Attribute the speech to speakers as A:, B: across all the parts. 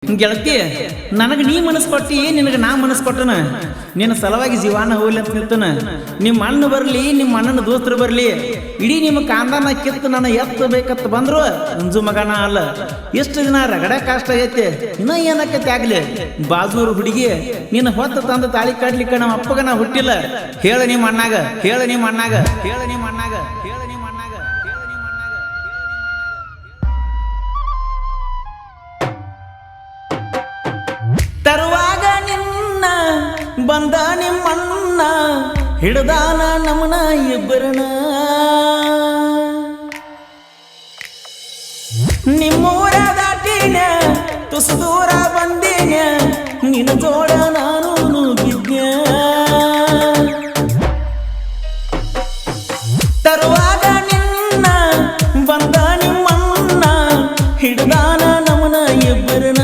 A: ಗೆಳತಿ ನನಗೆ ನೀ ಮನಸ್ಸು ಕೊಟ್ಟಿ ನಿನಗೆ ನಾ ಮನಸ್ಸು ಕೊಟ್ಟನ ನಿನ್ನ ಸಲುವಾಗಿ ಜೀವಾನ ಹೋಗ್ಲಿ ಅಂತ ನಿಂತನ ನಿಮ್ಮ ಅಣ್ಣ ಬರಲಿ ನಿಮ್ಮ ಅಣ್ಣನ ದೋಸ್ತರು ಬರಲಿ ಇಡೀ ನಿಮ್ಮ ಕಾಂದಾನ ಕಿತ್ತು ನನ್ನ ಎತ್ತಬೇಕಂತ ಬಂದ್ರು ಅಂಜು ಮಗನ ಅಲ್ಲ ಎಷ್ಟು ದಿನ ರಗಡ ಕಷ್ಟ ಆಗೈತೆ ಇನ್ನ ಏನಕ್ಕೈತೆ ಆಗ್ಲಿ ಬಾಜೂರು ಹುಡುಗಿ ನಿನ್ನ ಹೊತ್ತ ತಂದ ತಾಳಿ ಕಾಡ್ಲಿಕ್ಕೆ ನಮ್ಮ ಅಪ್ಪಗ ನಾ ಹುಟ್ಟಿಲ್ಲ ಹೇಳ ನಿಮ್ಮ ಅಣ್ಣಾಗ ಹೇಳ ನಿಮ್ಮ ಅಣ್ಣಾಗ ಹೇಳ ನಿಮ್ಮ ಅಣ್ಣಾಗ ಹೇಳ ನಿಮ್ಮ ಅಣ್ಣಾಗ ತರುವಾಗ ನಿನ್ನ ಬಂದ ನಿಮ್ಮಣ್ಣ ಹಿಡ್ದಾನ ನಮನ ಇಬ್ಬರನ ನಿಮ್ಮೂರ ದಾಟಿನ ತುಸು ದೂರ ಬಂದಿನ ನಿನ್ನ ಜೋಡ ನಾನು ನುಗ್ಗಿದ್ನ ತರುವಾಗ ನಿನ್ನ ಬಂದ ನಿಮ್ಮಣ್ಣ ಹಿಡ್ದಾನ ನಮನ ಇಬ್ಬರನ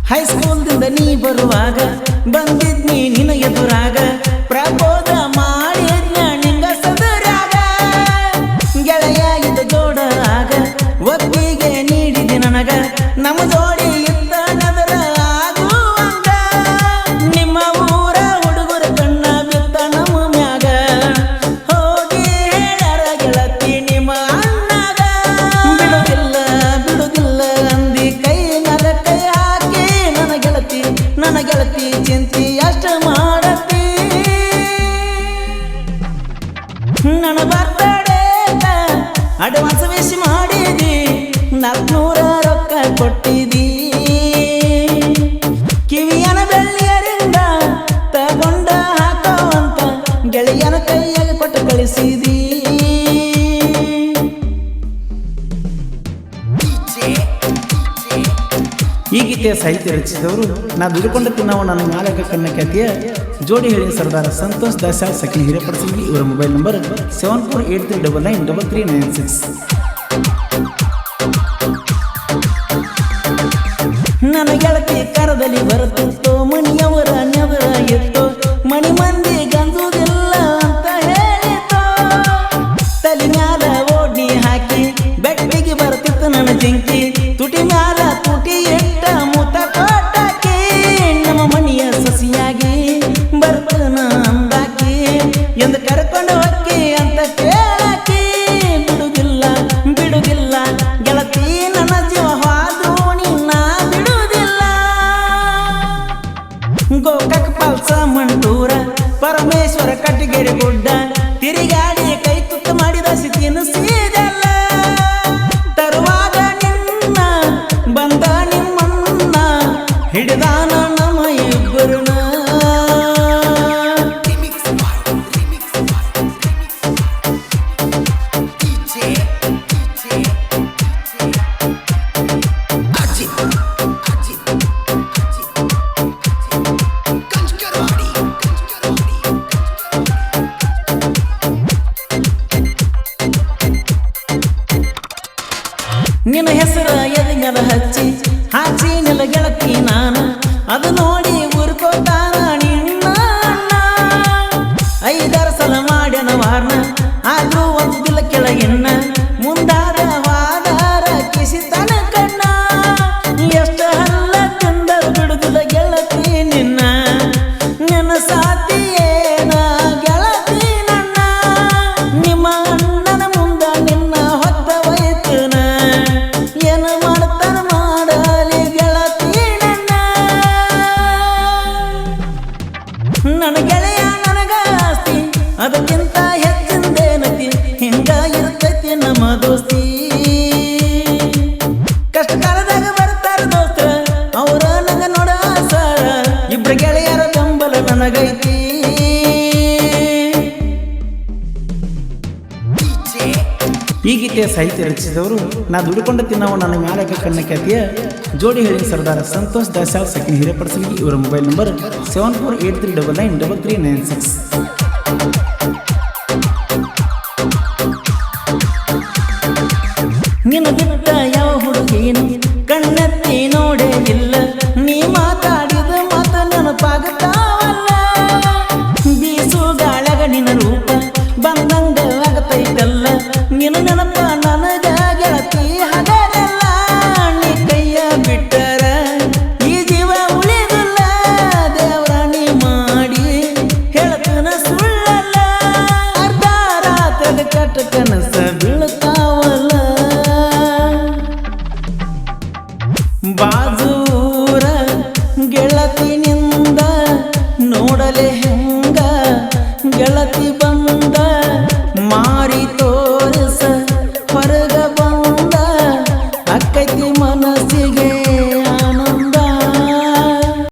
A: ಹೈಸ್ಕೂಲ್ದಿಂದ ನೀ ಬರುವಾಗ ಬಂದಿದ್ನಿ ನಿನ್ನ ಎದುರಾಗ ಪ್ರಬೋಧ ಮಾಡಿದ್ನ ನಿಂಗ ಸದರಾಗ ಗೆಳೆಯ ಇದ್ದ ಜೋಡ ಆಗ ಒಪ್ಪಿಗೆ ನೀಡಿದೆ ನನಗ ನಮ್ಮ ಜೋಡಿ ಇದ್ದ ನದರ ಆಗುವಂಗ ನಿಮ್ಮ ಊರ ಹುಡುಗರ ಕಣ್ಣ ಬಿತ್ತ ನಮ್ಮ ಮ್ಯಾಗ ಹೋಗಿ ಹೇಳ್ಯಾರ ಗೆಳತಿ ನಿಮ್ಮ ಅಣ್ಣಾಗ ಬಿಡುದಿಲ್ಲ ಬಿಡುದಿಲ್ಲ ಅಂದಿ ಕೈ ಮ್ಯಾಲ ಕೈ ಹಾಕಿ ನನ್ನ ಗೆಳತಿ ಚಿಂತಿ ಅಷ್ಟ ಮಾಡತಿ ನನ್ನ ಬರ್ತಡೇ ಅಡ್ವಾನ್ಸ್ ವಿಶ್ ಮಾಡಿದಿ 400 ರೊಕ್ಕ ಕೊಟ್ಟಿದಿ ಕಿವಿಯನ ಬೆಳ್ಳಿಯರಿಂದ ತಗೊಂಡ ಹಾಕೋವಂತ ಗೆಳೆಯನ ಕೈಯಾಗ ಕೊಟ್ಟು ಕಳಿಸಿದಿ ಈ ಗೀತೆಯ ಸಾಹಿತ್ಯ ರಚಿಸಿದವರು ನಾ ದುಡ್ಕೊಂಡು ತಿನ್ನವ ನನ್ನ ಮಾಲಕ ಕನ್ನ ಖ್ಯಾತಿಯ ಜೋಡಿ ಹೇಳಿ ಸರ್ದಾರ ಸಂತೋಷ್ ದಾಸಾಳ್ ಸಖಿ ಹಿರೇಪಡಿಸಿದ್ವಿ ಇವರ ಮೊಬೈಲ್ ನಂಬರ್ 7483993396 ನನ್ನ ಗೆಳತಿ ಕರದಲ್ಲಿ ಬರುತ್ತಿತ್ತು ಮಣಿಯವರ ನೆವರ ಎತ್ತು ಮಣಿ ಮಂದಿ ಗಂಜುದಿಲ್ಲ ಅಂತ ಹೇಳಿತ್ತು ತಲೆ ಮ್ಯಾಲ ಓಡ್ನಿ ಹಾಕಿ ಬೆಟ್ಟಿಗೆ ಬರ್ತಿತ್ತು ನನ್ನ ಜಿಂಕಿ ತುಟಿ ಮ್ಯಾಲ ತುಟಿ ಎಟ್ಟ ಮುತ ಕೊಟ್ಟಾಕಿ ನಮ್ಮ ಮನೆಯ ಸಸಿಯಾಗಿ ಬರ್ತನ ಅಂದಾಕಿ ಎಂದು ಕರ್ಕೊಂಡು ಹೋಗಿ ಅಂತ ಕೇಳಾಕಿ ಬಿಡುದಿಲ್ಲ ಬಿಡುದಿಲ್ಲ ಗೆಳತಿ ನನ್ನ ಜೀವ ಹಾದು ನಿನ್ನ ಬಿಡುದಿಲ್ಲ ಗೋಕಾಕ ಪಾಲ್ಸ ಮಂಟೂರ ಪರಮೇಶ್ವರ ಕಟ್ಟಿಗೆರೆ ಗುಡ್ಡ ತಿರುಗಾಡಿ ಕೈ ತುತ್ತ ಮಾಡಿದ ಸಿತಿಯನ್ನು ಸೀದಲ್ಲ ತರುವಾಗ ನಿನ್ನ ಬಂದ ನಿಮ್ಮಣ್ಣ ಹಿಡಿದಾನ ನಮ್ಮ ಇಬ್ಬರನ ನಿನ್ನ ಹೆಸರ ಎದೆಗಲ ಹಾಚಿ ನಿಲ ಗೆಳತಿ ನಾನು ಅದು ನೋಡಿ ಉರ್ಕೋತಾನ ನಿನ್ನ ಅಣ್ಣ 5-6 ಸಲ ಮಾಡ್ಯನ ವಾರ್ನ ಆದ್ರೂ ಒಂದು ದಿಲ್ಲ ಕೆಳಗಿನ್ನ ಮುಂದಾದ ವಾದಾರ ಕಿಸಿತನ ಕಣ್ಣ ಎಷ್ಟ ಹಲ್ಲ ತಿಂದ ಬಿಡುದಿಲ್ಲ ಗೆಳತಿ ನಿನ್ನ ನನ್ನ ಸಾತಿಯೇನ ಗೆಳತಿ ನನ್ನ ನಿಮ್ಮ ಅಣ್ಣನ ಮುಂದ ನಿನ್ನ ಹೊತ್ತ ವೈತನ ಏನು ಮಾಡ್ತಾನ ಮಾಡಲಿ ಗೆಳತಿ ನನ್ನ ಗೆಳೆಯ ನನಗ ಆಸ್ತಿ ಅದಕ್ಕಿಂತ ಹೆಚ್ಚಿನ ಈ ಗೀತೆಯ ಸಾಹಿತ್ಯ ರಚಿಸಿದವರು ನಾ ದುಡುಕೊಂಡ ತಿನ್ನವ ನನ್ನ ಮ್ಯಾಲಕ ಕಣ್ಣ ಖ್ಯಾತಿಯ ಜೋಡಿ ಹೇಳಿ ಸರ್ದಾರ ಸಂತೋಷ್ ದಾಸಾಳ್ ಸೆಕೆಂಡ್ ಹಿರೇಪಡಿಸಲಿ. ಇವರ ಮೊಬೈಲ್ ನಂಬರ್ 7483993396. ನಿನ್ನ ಬಿಟ್ಟ ಯಾವ ಹುಡುಗೇನು ಕಣ್ಣತ್ತಿ ನೋಡೇ ಇಲ್ಲ, ನೀ ಮಾತಾಡಿದ ಮಾತ ನೆನಪಾಗುತ್ತಾವಲ್ಲ, ಬೀಸು ಗಾಳಗ ನಿನ್ನ ರೂಪ ಬಂದಂಗ ಆಗತೈತಲ್ಲ, ನಿನ್ನ ನೆನಪ ನನಗ ಗೆಳತಿ ಹಗಲೆಲ್ಲ, ನೀ ಕೈಯ ಬಿಟ್ಟರ ಈ ಜೀವ ಉಳಿದಿಲ್ಲ, ದೇವ್ರ ನೀ ಮಾಡಿ ಹೇಳ್ತನ ಸುಳ್ಳಲ್ಲ, ಅರ್ಧ ರಾತ್ರದ ಕಟ್ಟ ಕನಸ ಬೀಳ್ತಾವಲ್ಲ, ಬಾಜೂರ ಗೆಳತಿ